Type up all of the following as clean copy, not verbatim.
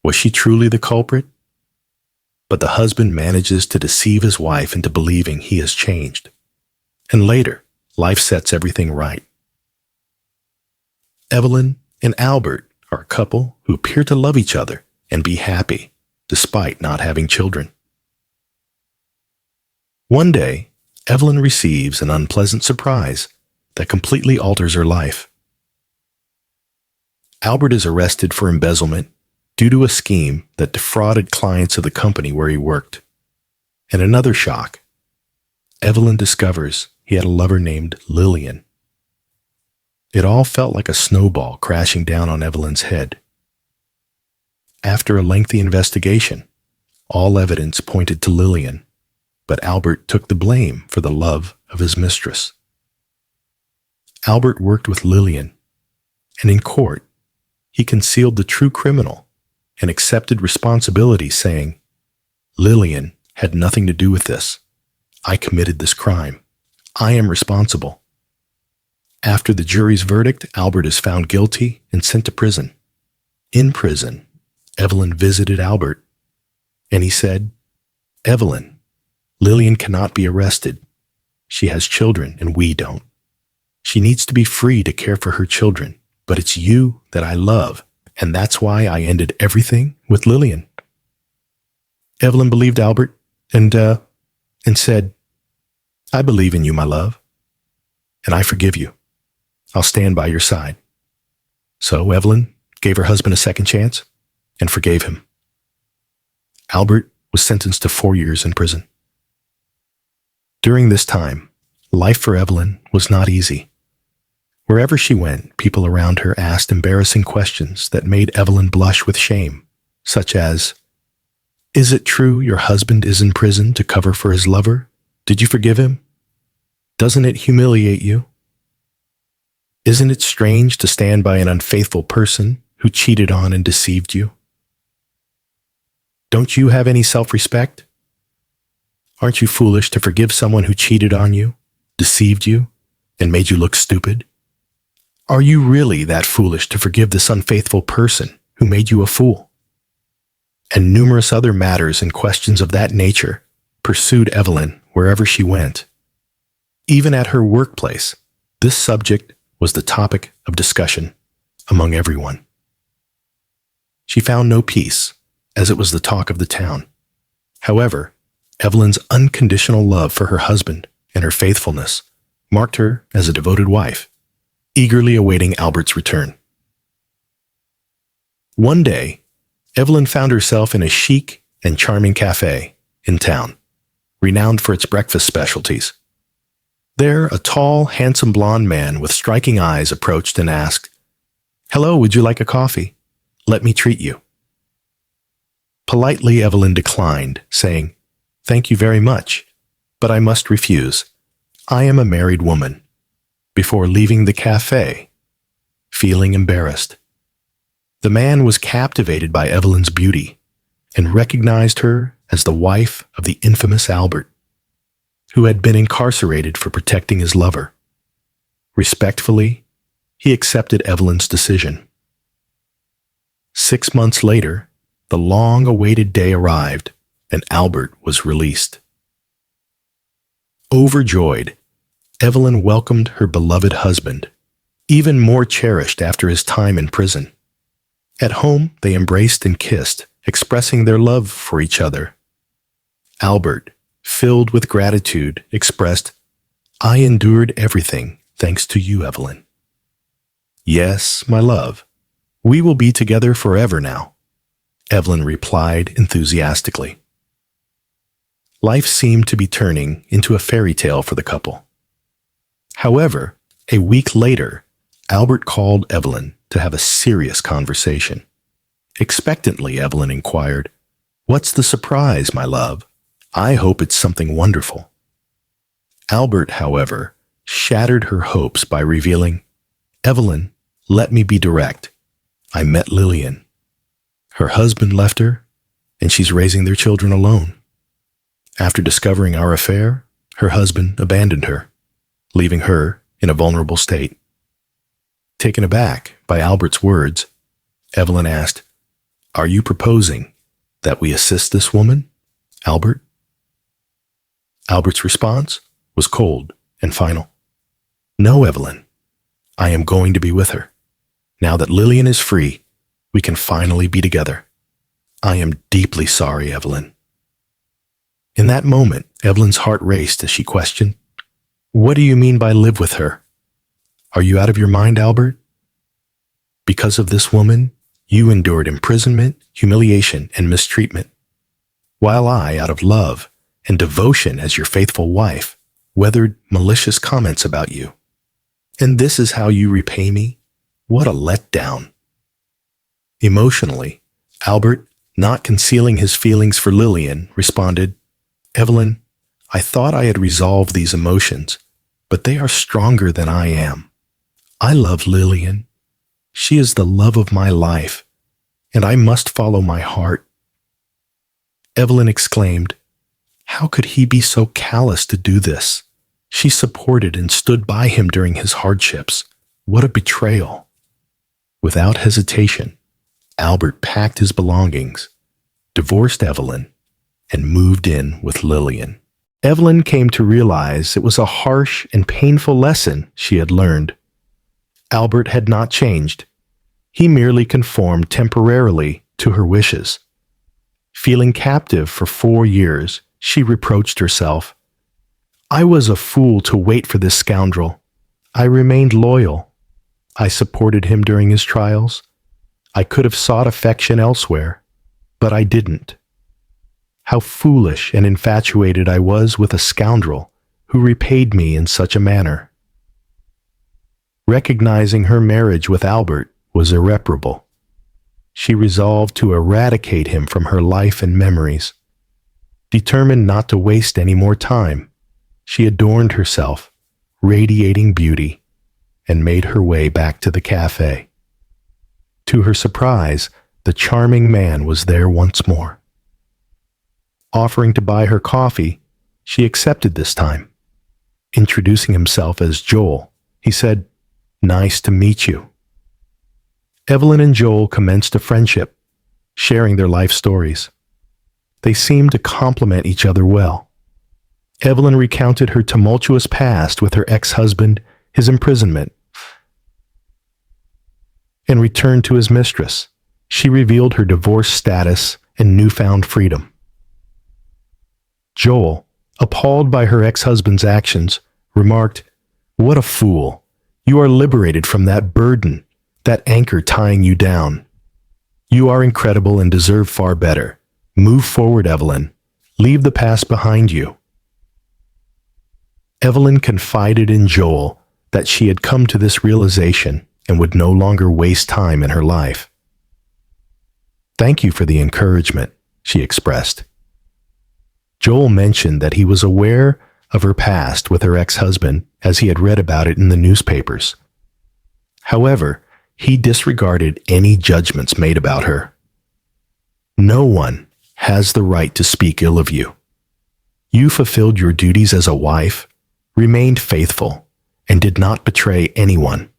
Was she truly the culprit? But the husband manages to deceive his wife into believing he has changed. And later, life sets everything right. Evelyn and Albert are a couple who appear to love each other and be happy, despite not having children. One day, Evelyn receives an unpleasant surprise that completely alters her life. Albert is arrested for embezzlement due to a scheme that defrauded clients of the company where he worked. And another shock, Evelyn discovers he had a lover named Lilian. It all felt like a snowball crashing down on Evelyn's head. After a lengthy investigation, all evidence pointed to Lilian, but Albert took the blame for the love of his mistress. Albert worked with Lilian, and in court, he concealed the true criminal and accepted responsibility, saying, "Lilian had nothing to do with this. I committed this crime. I am responsible." After the jury's verdict, Albert is found guilty and sent to prison. In prison, Evelyn visited Albert, and he said, "Evelyn, Lilian cannot be arrested. She has children, and we don't. She needs to be free to care for her children, but it's you that I love, and that's why I ended everything with Lilian." Evelyn believed Albert and said, "I believe in you, my love, and I forgive you. I'll stand by your side." So Evelyn gave her husband a second chance and forgave him. Albert was sentenced to 4 years in prison. During this time, life for Evelyn was not easy. Wherever she went, people around her asked embarrassing questions that made Evelyn blush with shame, such as, "Is it true your husband is in prison to cover for his lover? Did you forgive him? Doesn't it humiliate you? Isn't it strange to stand by an unfaithful person who cheated on and deceived you? Don't you have any self-respect? Aren't you foolish to forgive someone who cheated on you, deceived you, and made you look stupid? Are you really that foolish to forgive this unfaithful person who made you a fool?" And numerous other matters and questions of that nature pursued Evelyn wherever she went. Even at her workplace, this subject was the topic of discussion among everyone. She found no peace, as it was the talk of the town. However, Evelyn's unconditional love for her husband and her faithfulness marked her as a devoted wife, eagerly awaiting Albert's return. One day, Evelyn found herself in a chic and charming cafe in town, renowned for its breakfast specialties. There, a tall, handsome blonde man with striking eyes approached and asked, "Hello, would you like a coffee? Let me treat you." Politely, Evelyn declined, saying, "Thank you very much, but I must refuse. I am a married woman," before leaving the cafe, feeling embarrassed. The man was captivated by Evelyn's beauty and recognized her as the wife of the infamous Albert, who had been incarcerated for protecting his lover. Respectfully, he accepted Evelyn's decision. 6 months later, the long-awaited day arrived, and Albert was released. Overjoyed, Evelyn welcomed her beloved husband, even more cherished after his time in prison. At home, they embraced and kissed, expressing their love for each other. Albert, filled with gratitude, expressed, "I endured everything thanks to you, Evelyn." "Yes, my love, we will be together forever now," Evelyn replied enthusiastically. Life seemed to be turning into a fairy tale for the couple. However, a week later, Albert called Evelyn to have a serious conversation. Expectantly, Evelyn inquired, "What's the surprise, my love? I hope it's something wonderful." Albert, however, shattered her hopes by revealing, "Evelyn, let me be direct. I met Lilian. Her husband left her, and she's raising their children alone. After discovering our affair, her husband abandoned her, leaving her in a vulnerable state." Taken aback by Albert's words, Evelyn asked, Are you proposing that we assist this woman, Albert? Albert's response was cold and final. No, Evelyn. I am going to be with her. Now that Lilian is free, we can finally be together. I am deeply sorry, Evelyn. In that moment, Evelyn's heart raced as she questioned, What do you mean by live with her? Are you out of your mind, Albert? Because of this woman, you endured imprisonment, humiliation, and mistreatment, while I, out of love and devotion as your faithful wife, weathered malicious comments about you. And this is how you repay me? What a letdown. Emotionally, Albert, not concealing his feelings for Lilian, responded, Evelyn, I thought I had resolved these emotions, but they are stronger than I am. I love Lilian. She is the love of my life, and I must follow my heart. Evelyn exclaimed, How could he be so callous to do this? She supported and stood by him during his hardships. What a betrayal. Without hesitation, Albert packed his belongings, divorced Evelyn, and moved in with Lilian. Evelyn came to realize it was a harsh and painful lesson she had learned. Albert had not changed. He merely conformed temporarily to her wishes. Feeling captive for 4 years, she reproached herself. I was a fool to wait for this scoundrel. I remained loyal. I supported him during his trials. I could have sought affection elsewhere, but I didn't. How foolish and infatuated I was with a scoundrel who repaid me in such a manner. Recognizing her marriage with Albert was irreparable, she resolved to eradicate him from her life and memories. Determined not to waste any more time, she adorned herself, radiating beauty, and made her way back to the cafe. To her surprise, the charming man was there once more. Offering to buy her coffee, she accepted this time. Introducing himself as Joel, he said, Nice to meet you. Evelyn and Joel commenced a friendship, sharing their life stories. They seemed to complement each other well. Evelyn recounted her tumultuous past with her ex-husband, his imprisonment, and returned to his mistress. She revealed her divorce status and newfound freedom. Joel, appalled by her ex-husband's actions, remarked, What a fool! You are liberated from that burden, that anchor tying you down. You are incredible and deserve far better. Move forward, Evelyn. Leave the past behind you. Evelyn confided in Joel that she had come to this realization and would no longer waste time in her life. Thank you for the encouragement, she expressed. Joel mentioned that he was aware of her past with her ex-husband as he had read about it in the newspapers. However, he disregarded any judgments made about her. No one has the right to speak ill of you. You fulfilled your duties as a wife, remained faithful, and did not betray anyone.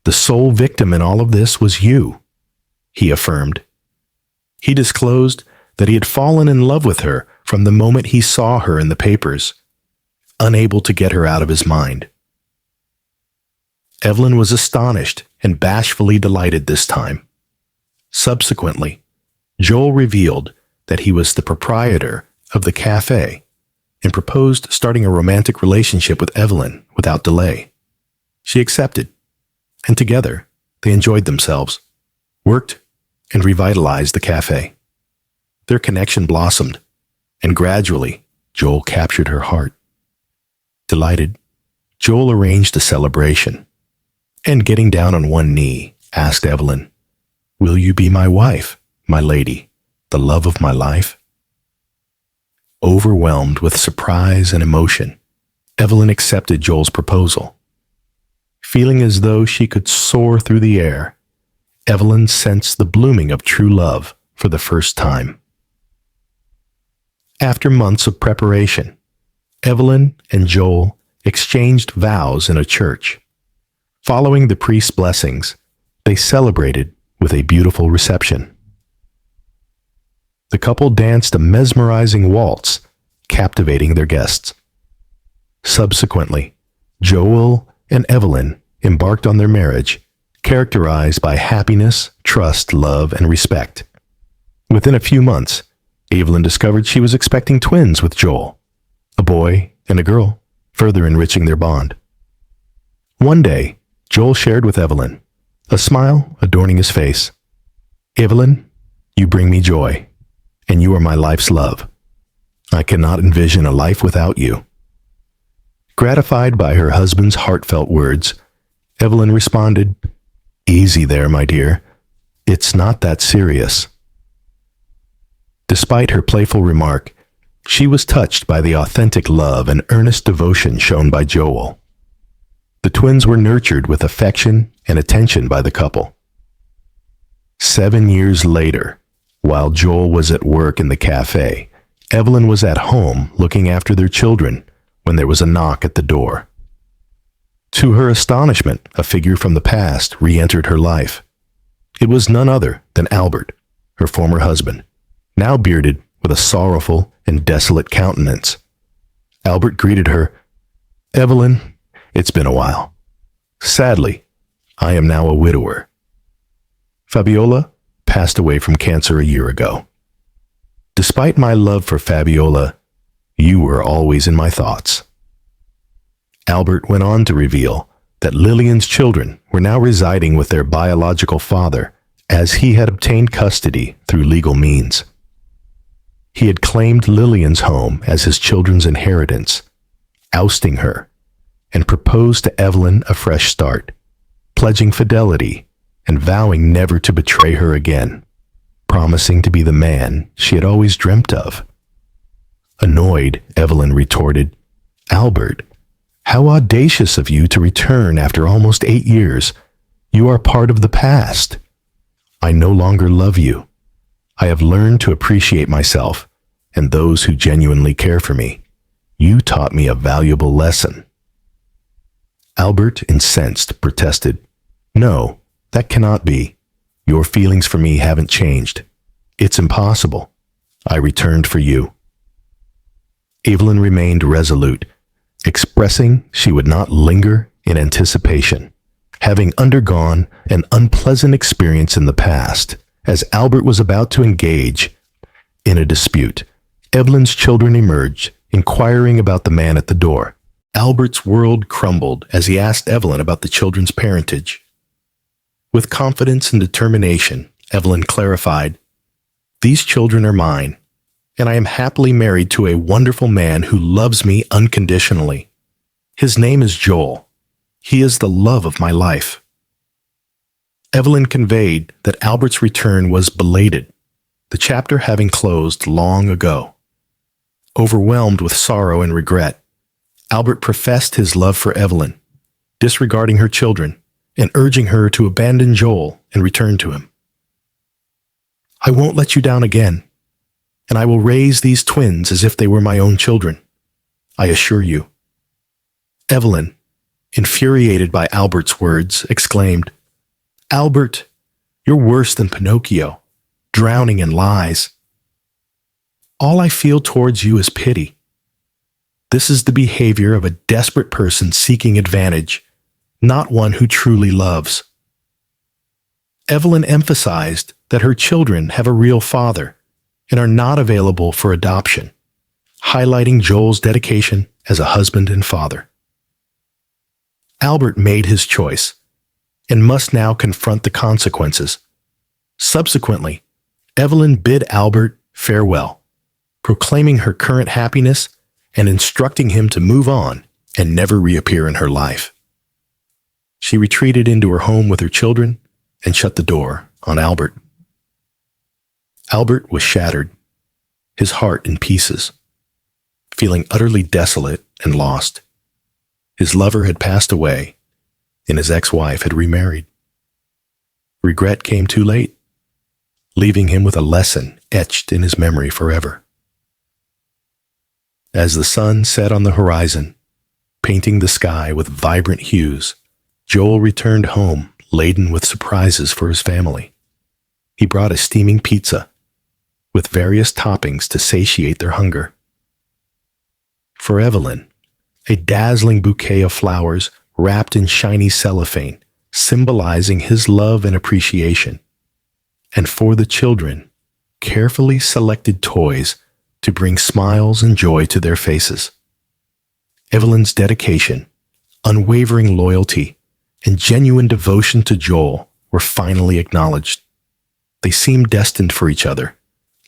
The sole victim in all of this was you, he affirmed. He disclosed that he had fallen in love with her from the moment he saw her in the papers, unable to get her out of his mind. Evelyn was astonished and bashfully delighted this time. Subsequently, Joel revealed that he was the proprietor of the cafe and proposed starting a romantic relationship with Evelyn without delay. She accepted, and together they enjoyed themselves, worked, and revitalized the cafe. Their connection blossomed, and gradually Joel captured her heart. Delighted, Joel arranged a celebration, and getting down on one knee, asked Evelyn, Will you be my wife, my lady, the love of my life? Overwhelmed with surprise and emotion, Evelyn accepted Joel's proposal. Feeling as though she could soar through the air, Evelyn sensed the blooming of true love for the first time. After months of preparation, Evelyn and Joel exchanged vows in a church. Following the priest's blessings, they celebrated with a beautiful reception. The couple danced a mesmerizing waltz, captivating their guests. Subsequently, Joel and Evelyn embarked on their marriage, characterized by happiness, trust, love, and respect. Within a few months, Evelyn discovered she was expecting twins with Joel, a boy and a girl, further enriching their bond. One day, Joel shared with Evelyn, a smile adorning his face, "Evelyn, you bring me joy, and you are my life's love. I cannot envision a life without you." Gratified by her husband's heartfelt words, Evelyn responded, "Easy there, my dear. It's not that serious." Despite her playful remark, she was touched by the authentic love and earnest devotion shown by Joel. The twins were nurtured with affection and attention by the couple. 7 years later, while Joel was at work in the cafe, Evelyn was at home looking after their children when there was a knock at the door. To her astonishment, a figure from the past re-entered her life. It was none other than Albert, her former husband, now bearded with a sorrowful and desolate countenance. Albert greeted her, "Evelyn, it's been a while. Sadly, I am now a widower. Fabiola passed away from cancer a year ago. Despite my love for Fabiola, you were always in my thoughts." Albert went on to reveal that Lilian's children were now residing with their biological father, as he had obtained custody through legal means. He had claimed Lilian's home as his children's inheritance, ousting her, and proposed to Evelyn a fresh start, pledging fidelity and vowing never to betray her again, promising to be the man she had always dreamt of. Annoyed, Evelyn retorted, "Albert, how audacious of you to return after almost 8 years. You are part of the past. I no longer love you. I have learned to appreciate myself and those who genuinely care for me. You taught me a valuable lesson." Albert, incensed, protested, "No, that cannot be. Your feelings for me haven't changed. It's impossible. I returned for you." Evelyn remained resolute, expressing she would not linger in anticipation, having undergone an unpleasant experience in the past. As Albert was about to engage in a dispute, Evelyn's children emerged, inquiring about the man at the door. Albert's world crumbled as he asked Evelyn about the children's parentage. With confidence and determination, Evelyn clarified, "These children are mine, and I am happily married to a wonderful man who loves me unconditionally. His name is Joel. He is the love of my life." Evelyn conveyed that Albert's return was belated, the chapter having closed long ago. Overwhelmed with sorrow and regret, Albert professed his love for Evelyn, disregarding her children and urging her to abandon Joel and return to him. "I won't let you down again, and I will raise these twins as if they were my own children, I assure you." Evelyn, infuriated by Albert's words, exclaimed, "Albert, you're worse than Pinocchio, drowning in lies. All I feel towards you is pity. This is the behavior of a desperate person seeking advantage, not one who truly loves." Evelyn emphasized that her children have a real father and are not available for adoption, highlighting Joel's dedication as a husband and father. Albert made his choice and must now confront the consequences. Subsequently, Evelyn bid Albert farewell, proclaiming her current happiness and instructing him to move on and never reappear in her life. She retreated into her home with her children and shut the door on Albert. Albert was shattered, his heart in pieces, feeling utterly desolate and lost. His lover had passed away, and his ex-wife had remarried. Regret came too late, leaving him with a lesson etched in his memory forever. As the sun set on the horizon, painting the sky with vibrant hues, Joel returned home laden with surprises for his family. He brought a steaming pizza, with various toppings to satiate their hunger. For Evelyn, a dazzling bouquet of flowers wrapped in shiny cellophane, symbolizing his love and appreciation. And for the children, carefully selected toys to bring smiles and joy to their faces. Evelyn's dedication, unwavering loyalty, and genuine devotion to Joel were finally acknowledged. They seemed destined for each other,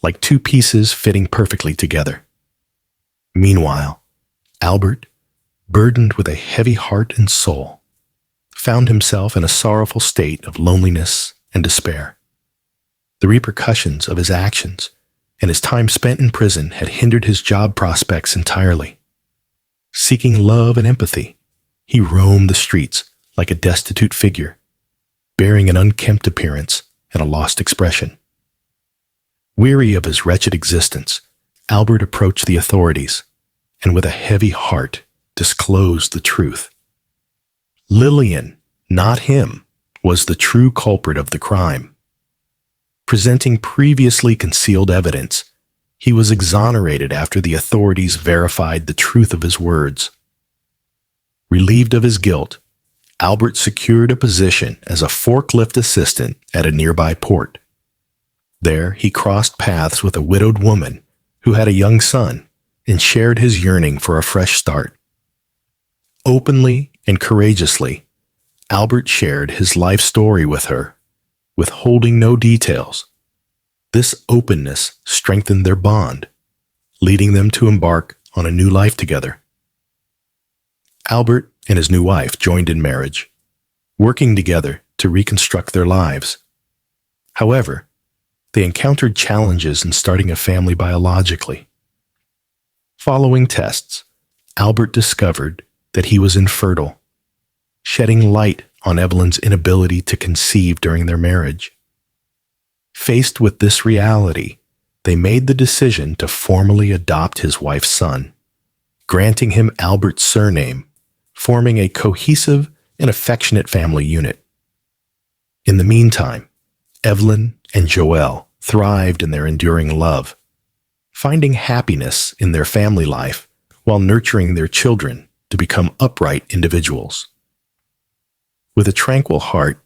like two pieces fitting perfectly together. Meanwhile, Albert, burdened with a heavy heart and soul, found himself in a sorrowful state of loneliness and despair. The repercussions of his actions and his time spent in prison had hindered his job prospects entirely. Seeking love and empathy, he roamed the streets like a destitute figure, bearing an unkempt appearance and a lost expression. Weary of his wretched existence, Albert approached the authorities and with a heavy heart disclosed the truth. Lilian, not him, was the true culprit of the crime. Presenting previously concealed evidence, he was exonerated after the authorities verified the truth of his words. Relieved of his guilt, Albert secured a position as a forklift assistant at a nearby port. There, he crossed paths with a widowed woman who had a young son and shared his yearning for a fresh start. Openly and courageously, Albert shared his life story with her, withholding no details. This openness strengthened their bond, leading them to embark on a new life together. Albert and his new wife joined in marriage, working together to reconstruct their lives. However, they encountered challenges in starting a family biologically. Following tests, Albert discovered that he was infertile, shedding light on Evelyn's inability to conceive during their marriage. Faced with this reality, they made the decision to formally adopt his wife's son, granting him Albert's surname, forming a cohesive and affectionate family unit. In the meantime, Evelyn and Joel thrived in their enduring love, finding happiness in their family life while nurturing their children to become upright individuals. With a tranquil heart,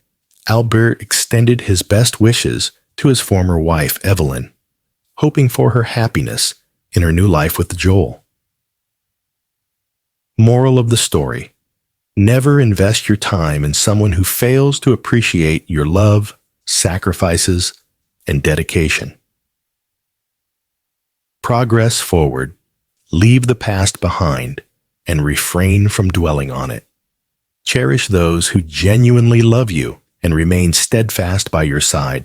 Albert extended his best wishes to his former wife, Evelyn, hoping for her happiness in her new life with Joel. Moral of the story: never invest your time in someone who fails to appreciate your love, sacrifices, and dedication. Progress forward, leave the past behind, and refrain from dwelling on it. Cherish those who genuinely love you and remain steadfast by your side.